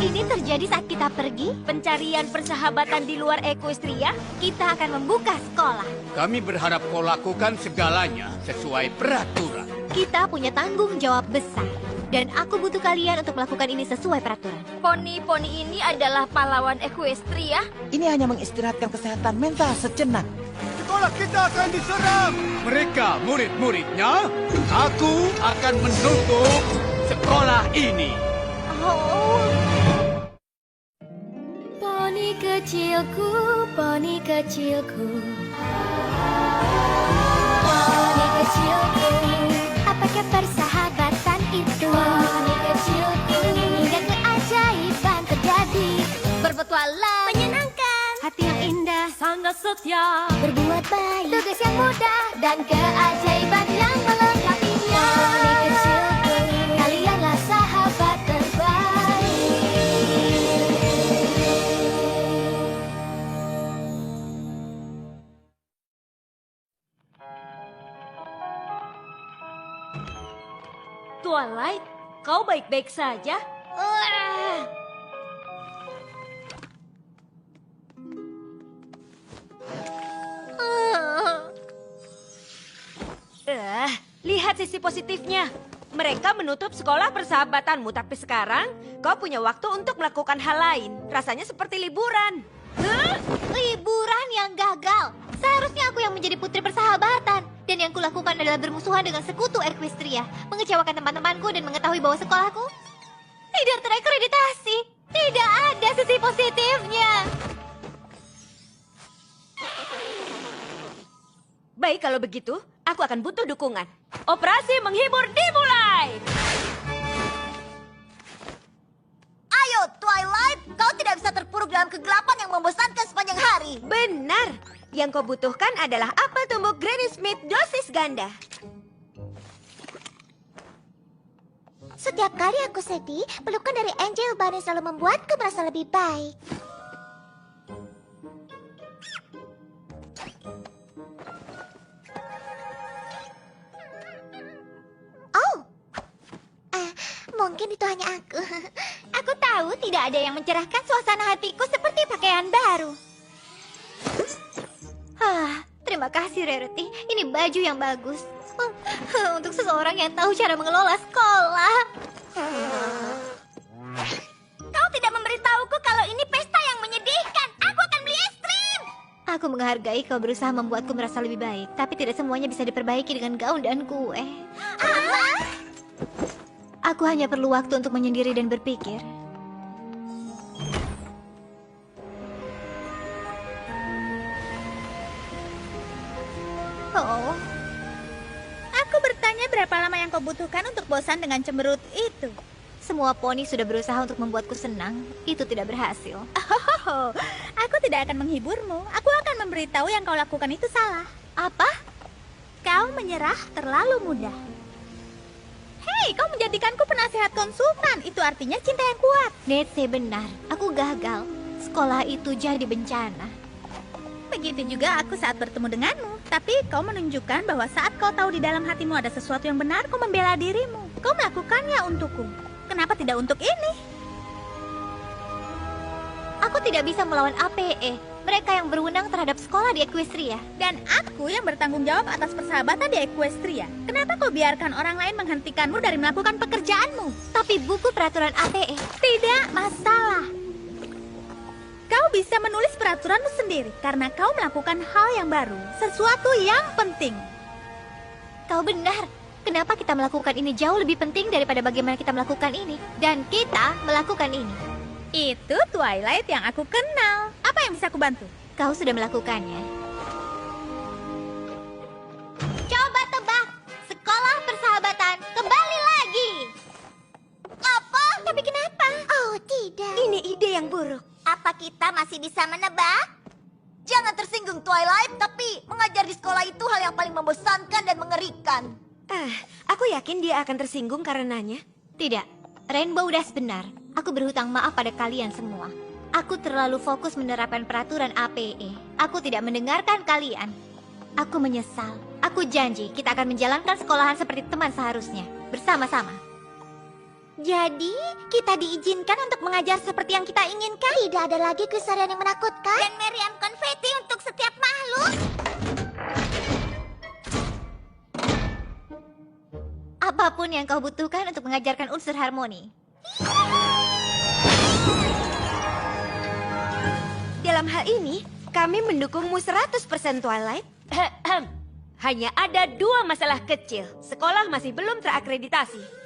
ini terjadi saat kita pergi pencarian persahabatan di luar Equestria. Kita akan membuka sekolah. Kami berharap kau lakukan segalanya sesuai peraturan. Kita punya tanggung jawab besar. Dan aku butuh kalian untuk melakukan ini sesuai peraturan. Poni-poni ini adalah pahlawan Equestria. Ini hanya mengistirahatkan kesehatan mental sejenak. Sekolah kita akan diserang. Mereka murid-muridnya. Aku akan menutup sekolah ini. Oh. Poni kecilku, poni kecilku. Poni kecilku, apakah persahabatan itu? Poni kecilku, hingga keajaiban terjadi. Berpetualang, menyenangkan, hati yang indah, sangat setia. Berbuat baik, tugas yang mudah, dan keajaiban yang melengkapinya. Poni kecilku, kalianlah sahabat terbaik. Twilight, kau baik-baik saja? Lihat sisi positifnya. Mereka menutup sekolah persahabatanmu, tapi sekarang kau punya waktu untuk melakukan hal lain. Rasanya seperti liburan. Liburan yang gagal. Seharusnya aku yang menjadi putri persahabatan. Dan yang kulakukan adalah bermusuhan dengan sekutu Equestria. Mengecewakan teman-temanku dan mengetahui bahwa sekolahku tidak terakreditasi. Tidak ada sisi positifnya. Baik, kalau begitu, aku akan butuh dukungan. Operasi menghibur dimulai! Ayo, Twilight. Kau tidak bisa terpuruk dalam kegelapan yang membosankan sepanjang hari. Benar. Yang kau butuhkan adalah apel tumbuk Granny Smith dosis ganda. Setiap kali aku sedih, pelukan dari Angel Bunny selalu membuatku merasa lebih baik. Oh, mungkin itu hanya aku. Aku tahu tidak ada yang mencerahkan suasana hatiku seperti pakaian baru. Terima kasih, Rarity. Ini baju yang bagus. Untuk seseorang yang tahu cara mengelola sekolah. Kau tidak memberitahuku kalau ini pesta yang menyedihkan. Aku akan beli es krim. Aku menghargai kau berusaha membuatku merasa lebih baik. Tapi tidak semuanya bisa diperbaiki dengan gaun dan kue. Aku hanya perlu waktu untuk menyendiri dan berpikir. Oh, Aku bertanya berapa lama yang kau butuhkan untuk bosan dengan cemberut itu. semua poni sudah berusaha untuk membuatku senang. Itu tidak berhasil. Aku tidak akan menghiburmu. Aku akan memberitahu yang kau lakukan itu salah. Apa? Kau menyerah terlalu mudah. Hei, kau menjadikanku penasehat konsultan. Itu artinya cinta yang kuat. Netse benar. Aku gagal. Sekolah itu jadi bencana. Begitu juga aku saat bertemu denganmu. Tapi kau menunjukkan bahwa saat kau tahu di dalam hatimu ada sesuatu yang benar, kau membela dirimu. Kau melakukannya untukku. Kenapa tidak untuk ini? Aku tidak bisa melawan APE. Mereka yang berwenang terhadap sekolah di Equestria. Dan aku yang bertanggung jawab atas persahabatan di Equestria. Kenapa kau biarkan orang lain menghentikanmu dari melakukan pekerjaanmu? Tapi buku peraturan APE. Tidak masalah. Kau bisa menulis peraturanmu sendiri karena kau melakukan hal yang baru, sesuatu yang penting. Kau benar. Kenapa kita melakukan ini jauh lebih penting daripada bagaimana kita melakukan ini. Dan kita melakukan ini. Itu Twilight yang aku kenal. Apa yang bisa aku bantu? Kau sudah melakukannya. Coba tebak. Sekolah persahabatan kembali lagi. Apa? Tapi kenapa? Oh, tidak. Ini ide yang buruk. Apa kita masih bisa menebak? Jangan tersinggung, Twilight. Tapi mengajar di sekolah itu hal yang paling membosankan dan mengerikan. Aku yakin dia akan tersinggung karenanya. Tidak. Rainbow Dash benar. Aku berhutang maaf pada kalian semua. Aku terlalu fokus menerapkan peraturan APE. Aku tidak mendengarkan kalian. Aku menyesal. Aku janji kita akan menjalankan sekolahan seperti teman seharusnya. Bersama-sama. Jadi, kita diizinkan untuk mengajar seperti yang kita inginkan? Tidak ada lagi keseharian yang menakutkan? Dan meriam konfeti untuk setiap makhluk? Apapun yang kau butuhkan untuk mengajarkan unsur harmoni. Dalam hal ini, kami mendukungmu 100% Twilight. Hanya ada 2 masalah kecil. Sekolah masih belum terakreditasi.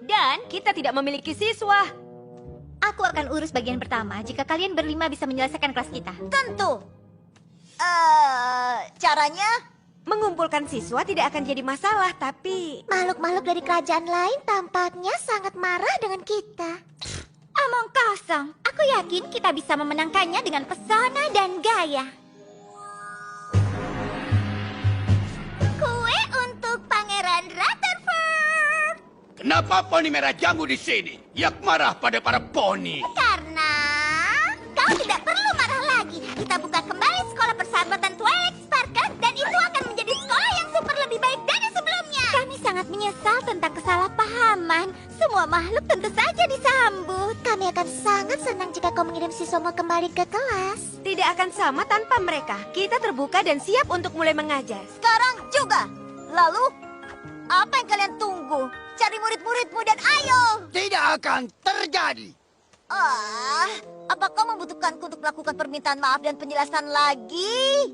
Dan kita tidak memiliki siswa. Aku akan urus bagian pertama jika kalian berlima bisa menyelesaikan kelas kita. Tentu. Caranya? Mengumpulkan siswa tidak akan jadi masalah, tapi... Makhluk-makhluk dari kerajaan lain tampaknya sangat marah dengan kita. Omong kosong. Aku yakin kita bisa memenangkannya dengan pesona dan gaya. Kue untuk Pangeran Rutherford. Kenapa poni merah jambu di sini? Yak marah pada para poni. Karena kau tidak perlu marah lagi. Kita buka kembali sekolah persahabatan Twilight Sparkle dan itu akan menjadi sekolah yang super lebih baik dari sebelumnya. Kami sangat menyesal tentang kesalahpahaman. Semua makhluk tentu saja disambut. Kami akan sangat senang jika kau mengirim siswamu kembali ke kelas. Tidak akan sama tanpa mereka. Kita terbuka dan siap untuk mulai mengajar. Sekarang juga. Lalu, apa yang kalian tunggu? Cari murid-muridmu dan ayo. Tidak akan terjadi. Apa kau membutuhkanku untuk melakukan permintaan maaf dan penjelasan lagi?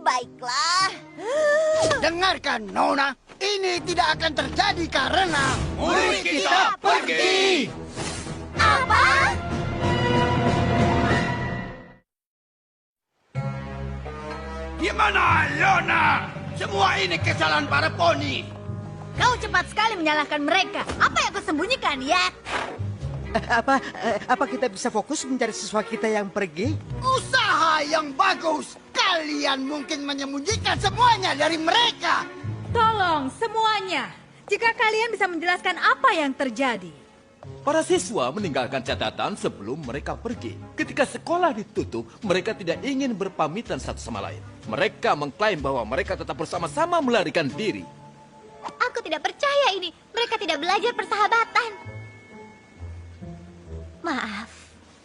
Baiklah. Dengarkan, Nona. Ini tidak akan terjadi karena Murid kita pergi. Apa? Gimana, Lona? Semua ini kesalahan para poni. Kau cepat sekali menyalahkan mereka. Apa yang kau sembunyikan, ya? Apa kita bisa fokus mencari siswa kita yang pergi? usaha yang bagus. Kalian mungkin menyembunyikan semuanya dari mereka. Tolong semuanya. Jika kalian bisa menjelaskan apa yang terjadi. Para siswa meninggalkan catatan sebelum mereka pergi. Ketika sekolah ditutup, mereka tidak ingin berpamitan satu sama lain. Mereka mengklaim bahwa mereka tetap bersama-sama melarikan diri. Aku tidak percaya ini. Mereka tidak belajar persahabatan. Maaf.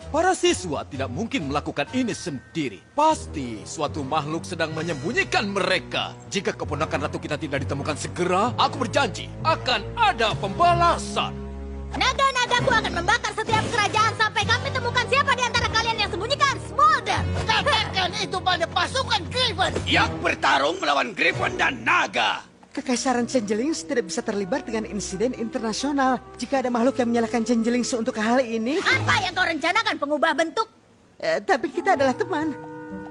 Para siswa tidak mungkin melakukan ini sendiri. Pasti suatu makhluk sedang menyembunyikan mereka. Jika keponakan ratu kita tidak ditemukan segera, aku berjanji akan ada pembalasan. Naga-nagaku akan membakar setiap kerajaan sampai kami temukan siapa di antara kalian yang sembunyikan Smolder. Katakan itu pada pasukan Griffin. Yak bertarung melawan Griffin dan naga. Kekaisaran Changelings tidak bisa terlibat dengan insiden internasional. Jika ada makhluk yang menyalahkan Changelings untuk hal ini... Apa yang kau rencanakan, pengubah bentuk? Tapi kita adalah teman.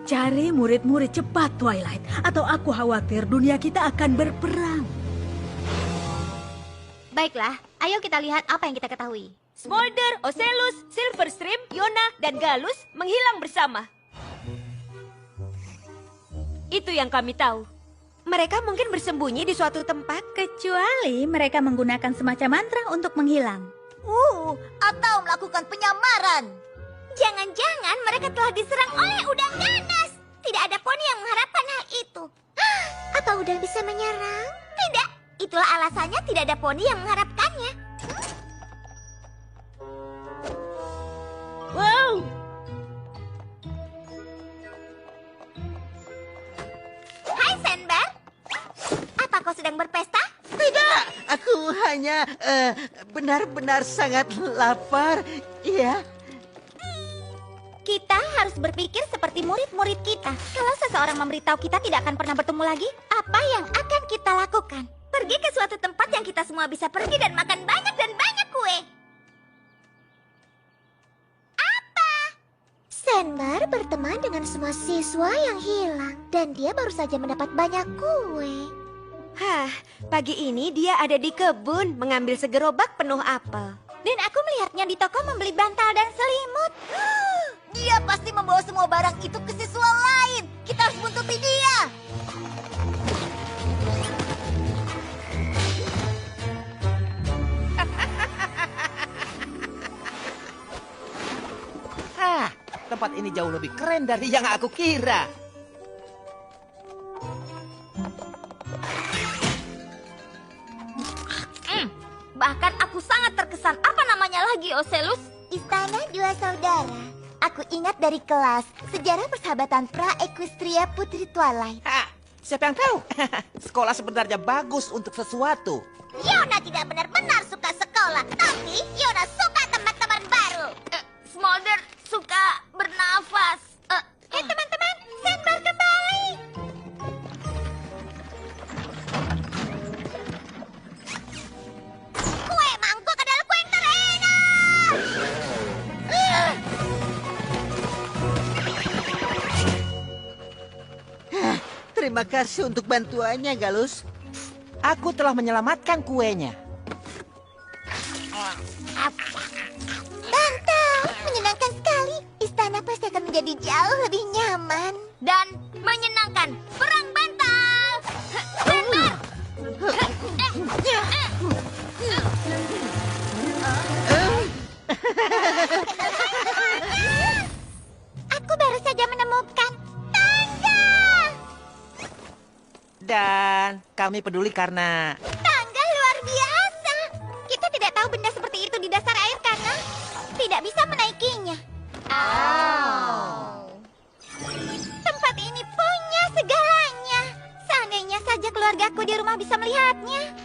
Cari murid-murid cepat, Twilight. Atau aku khawatir dunia kita akan berperang. Baiklah, ayo kita lihat apa yang kita ketahui. Smolder, Ocelus, Silverstream, Yona, dan Galus menghilang bersama. Itu yang kami tahu. Mereka mungkin bersembunyi di suatu tempat. Kecuali mereka menggunakan semacam mantra untuk menghilang. Atau melakukan penyamaran. Jangan-jangan mereka telah diserang oleh udang ganas. Tidak ada poni yang mengharapkan hal itu. Apa udang bisa menyerang? Tidak. Itulah alasannya tidak ada poni yang mengharapkannya. Wow! Hai, Senbar. Apa kau sedang berpesta? Tidak, aku hanya benar-benar sangat lapar. Iya. Kita harus berpikir seperti murid-murid kita. Kalau seseorang memberitahu kita tidak akan pernah bertemu lagi, apa yang akan kita lakukan? Pergi ke suatu tempat yang kita semua bisa pergi dan makan banyak dan banyak kue. Apa? Senbar berteman dengan semua siswa yang hilang. Dan dia baru saja mendapat banyak kue. Pagi ini dia ada di kebun mengambil segerobak penuh apel. Dan aku melihatnya di toko membeli bantal dan selimut. Dia pasti membawa semua barang itu ke siswa lain. Kita harus buntuti dia. Tempat ini jauh lebih keren dari yang aku kira. Bahkan aku sangat terkesan. Apa namanya lagi, Ocelus? Istana Dua Saudara. Aku ingat dari kelas sejarah persahabatan pra-Equestria Putri Twilight. Siapa yang tahu? Sekolah sebenarnya bagus untuk sesuatu. Yona tidak benar-benar suka sekolah, tapi Yona suka teman-teman baru. Smolder suka bernafas. Teman-teman, Sandbar kembali. Kue mangkuk adalah kue yang terenak. Terima kasih untuk bantuannya, Galus. Aku telah menyelamatkan kuenya. Bantal, menyenangkan sekali. Istana pasti akan menjadi jauh lebih nyaman. Dan menyenangkan. Perang bantal. Bantal. Aku baru saja menemukan tangga. Dan kami peduli karena Tangga luar biasa. Kita tidak tahu benda seperti itu di dasar air karena tidak bisa menaikinya. Tempat ini punya segalanya. Seandainya saja keluargaku di rumah bisa melihatnya.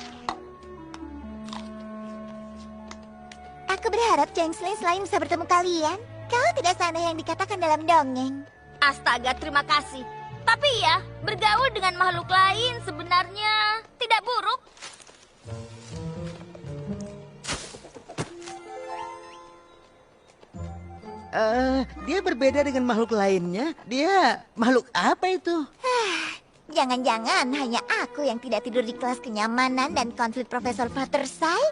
Aku berharap Changeling selain bisa bertemu kalian. Kau tidak seaneh yang dikatakan dalam dongeng. Astaga, terima kasih. Tapi ya, bergaul dengan makhluk lain sebenarnya tidak buruk. Dia berbeda dengan makhluk lainnya. Dia makhluk apa itu? Jangan-jangan hanya aku yang tidak tidur di kelas kenyamanan dan konflik Profesor Fluttershy?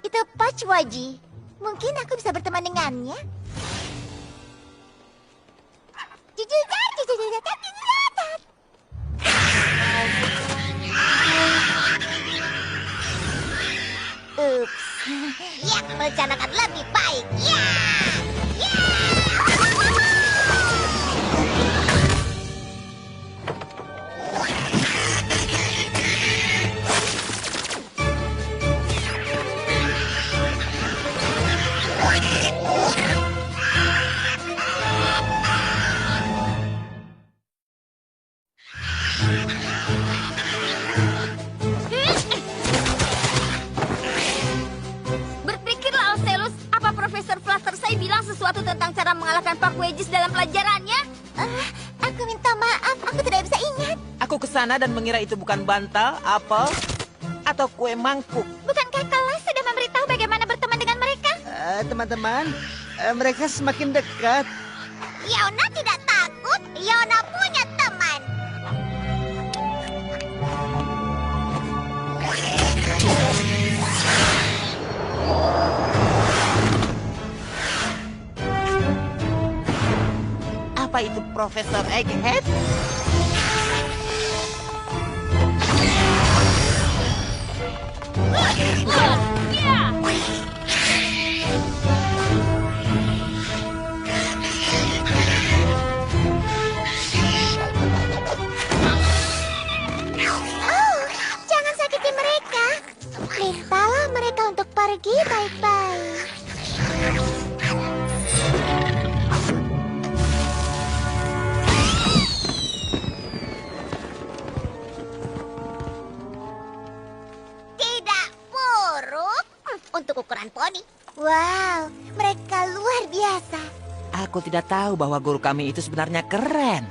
Itu Patchwaji. Mungkin aku bisa berteman dengannya. Ups. Ya, merencanakan lebih baik. Ya. Ya. Berpikirlah, Ocelus, apa Profesor Fluttershy bilang sesuatu tentang cara mengalahkan Pak Wedges dalam pelajarannya? Aku minta maaf, aku tidak bisa ingat. aku kesana dan mengira itu bukan bantal, apel, atau kue mangkuk. Bukankah kelas sudah memberitahu bagaimana berteman dengan mereka? Teman-teman, mereka semakin dekat. Yona tidak takut, Yona punya teman. Apa itu Profesor Egghead? Oh, jangan sakiti mereka. Mintalah mereka untuk pergi baik-baik. Tidak buruk untuk ukuran poni. Wow, mereka luar biasa. Aku tidak tahu bahwa guru kami itu sebenarnya keren.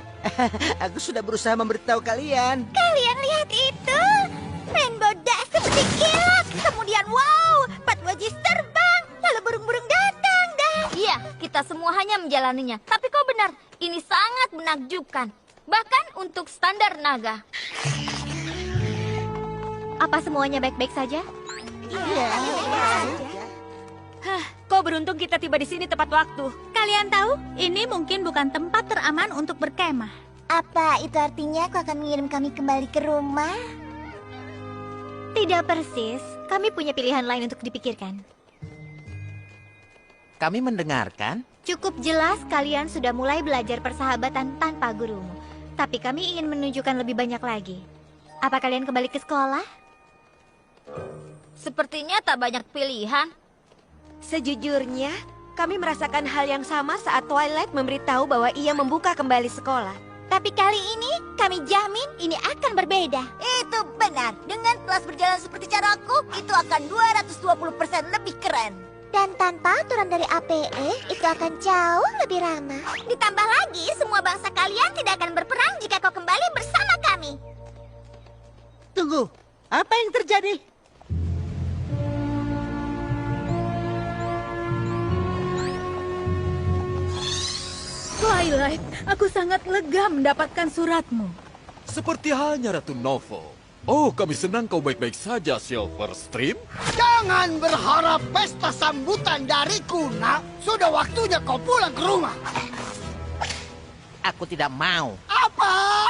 Aku sudah berusaha memberitahu kalian. Kalian lihat itu? Rainbow Dash seperti kilat. Kemudian wow, Patwajis terbang. Lalu burung-burung datang dan... Iya, kita semua hanya menjalaninya. Tapi kau benar, ini sangat menakjubkan. Bahkan untuk standar naga. Apa semuanya baik-baik saja? Kau beruntung kita tiba di sini tepat waktu. Kalian tahu, ini mungkin bukan tempat teraman untuk berkemah. Apa itu artinya kau akan mengirim kami kembali ke rumah? Tidak persis. Kami punya pilihan lain untuk dipikirkan. Kami mendengarkan. Cukup jelas kalian sudah mulai belajar persahabatan tanpa gurumu. Tapi kami ingin menunjukkan lebih banyak lagi. Apa kalian kembali ke sekolah? Sepertinya tak banyak pilihan. Sejujurnya, kami merasakan hal yang sama saat Twilight memberitahu bahwa ia membuka kembali sekolah. Tapi kali ini, kami jamin ini akan berbeda. Itu benar. Dengan kelas berjalan seperti caraku, itu akan 220% lebih keren. Dan tanpa aturan dari APE, itu akan jauh lebih ramah. Ditambah lagi, semua bangsa kalian tidak akan berperang jika kau kembali bersama kami. Tunggu, apa yang terjadi? Twilight, aku sangat lega mendapatkan suratmu. Seperti halnya Ratu Novo. Oh, kami senang kau baik-baik saja, Silverstream. Jangan berharap pesta sambutan dariku, nak. Sudah waktunya kau pulang ke rumah. Aku tidak mau. Apa?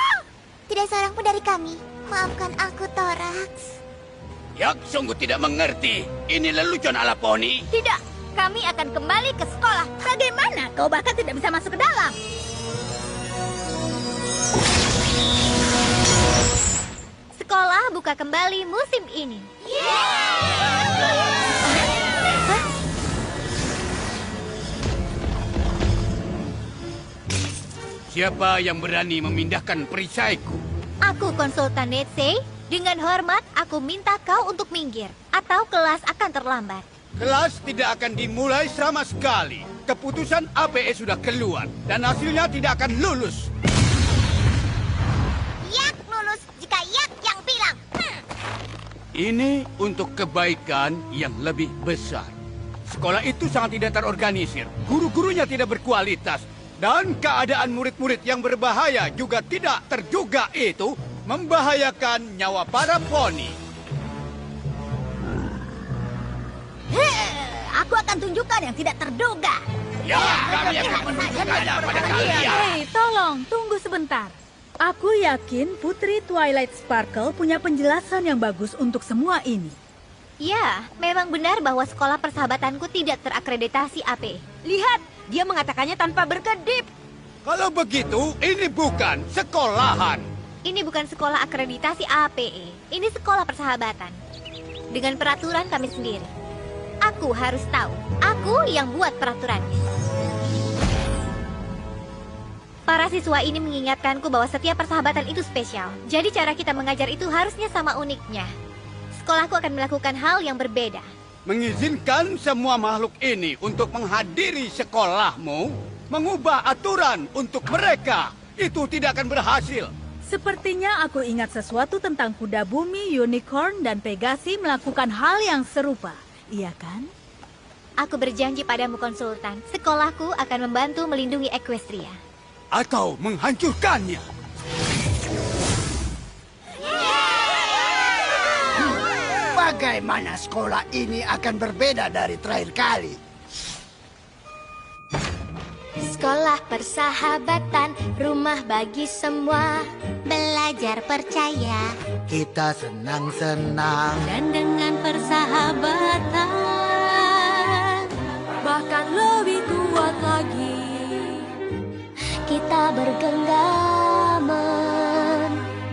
Tidak seorang pun dari kami. Maafkan aku, Thorax. Yak sungguh tidak mengerti. Ini lelucon ala poni. Tidak, kami akan kembali ke sekolah. Bagaimana? Kau bahkan tidak bisa masuk ke dalam. Sekolah buka kembali musim ini. Siapa yang berani memindahkan perisaiku? Aku konsultan Netsei. Dengan hormat, aku minta kau untuk minggir. Atau kelas akan terlambat. Kelas tidak akan dimulai sama sekali. Keputusan APE sudah keluar. Dan hasilnya tidak akan lulus. Yak lulus jika Yak yang bilang. Ini untuk kebaikan yang lebih besar. Sekolah itu sangat tidak terorganisir. Guru-gurunya tidak berkualitas. Dan keadaan murid-murid yang berbahaya juga tidak terduga itu membahayakan nyawa para poni. Aku akan tunjukkan yang tidak terduga. Ya, kami akan menunjukkannya pada kalian. Hei, tolong, tunggu sebentar. Aku yakin Putri Twilight Sparkle punya penjelasan yang bagus untuk semua ini. Ya, memang benar bahwa sekolah persahabatanku tidak terakreditasi APE. Lihat, dia mengatakannya tanpa berkedip. Kalau begitu, ini bukan sekolahan. Ini bukan sekolah akreditasi APE. Ini sekolah persahabatan. Dengan peraturan kami sendiri. Aku harus tahu. Aku yang buat peraturannya. Para siswa ini mengingatkanku bahwa setiap persahabatan itu spesial. Jadi cara kita mengajar itu harusnya sama uniknya. Sekolahku akan melakukan hal yang berbeda. Mengizinkan semua makhluk ini untuk menghadiri sekolahmu, mengubah aturan untuk mereka. Itu tidak akan berhasil. Sepertinya aku ingat sesuatu tentang kuda bumi, unicorn, dan Pegasi melakukan hal yang serupa. Iya kan? Aku berjanji padamu konsultan, sekolahku akan membantu melindungi Equestria. Atau menghancurkannya. Bagaimana sekolah ini akan berbeda dari terakhir kali? Sekolah persahabatan, rumah bagi semua. Belajar percaya. Kita senang-senang. Dan dengan persahabatan, bahkan lebih kuat lagi. Kita bergenggaman.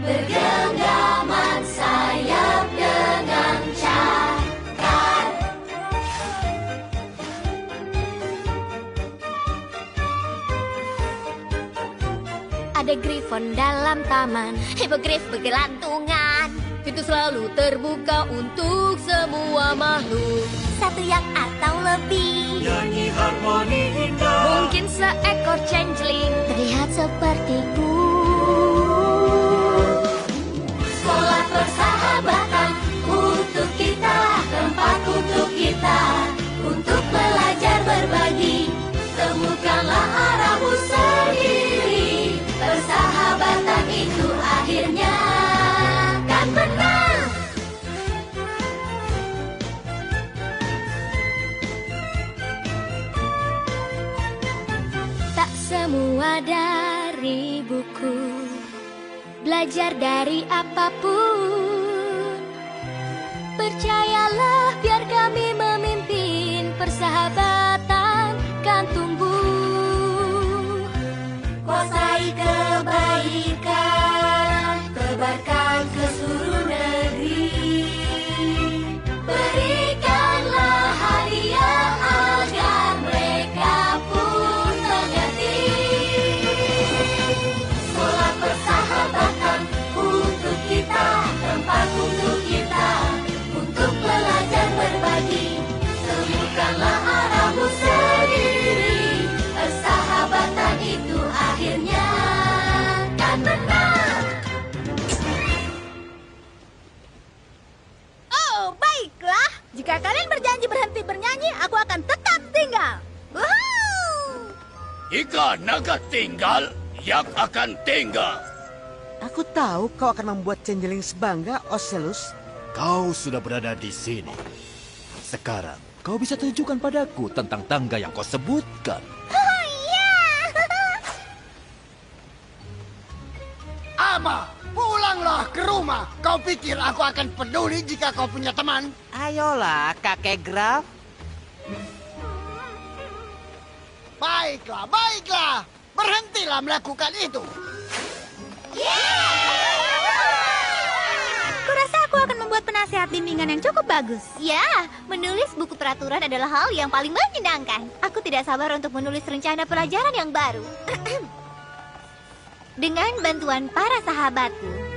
Bergenggaman sayap dengan cakar. Ada Griffon dalam taman, Hippogriff bergelantungan. Pintu selalu terbuka untuk semua makhluk. Satu yang atau lebih. Nyanyi harmoni indah. Mungkin seekor changeling terlihat sepertiku. Sekolah persahabatan untuk kita, tempat untuk kita, untuk belajar berbagi. Temukanlah arahmu sendiri. Persahabatan itu akhirnya kan menang. Tak semua dari buku, belajar dari apapun. Percayalah biar kami memimpin, persahabatan kan tumbuh. Kuasai kebaikan, tebarkan ke seluruh negeri. berjanji berhenti bernyanyi, aku akan tetap tinggal. Woohoo! Jika naga tinggal, Yak akan tinggal. Aku tahu kau akan membuat Changeling bangga, Ocelus. Kau sudah berada di sini. Sekarang, kau bisa tunjukkan padaku tentang tangga yang kau sebutkan. Oh iya. Ama, pulanglah ke rumah. Kau pikir aku akan peduli jika kau punya teman? Ayolah, kakek Graf. Baiklah, baiklah. Berhentilah melakukan itu. Kurasa aku akan membuat penasehat bimbingan yang cukup bagus. Ya, menulis buku peraturan adalah hal yang paling menyenangkan. Aku tidak sabar untuk menulis rencana pelajaran yang baru. Dengan bantuan para sahabatku.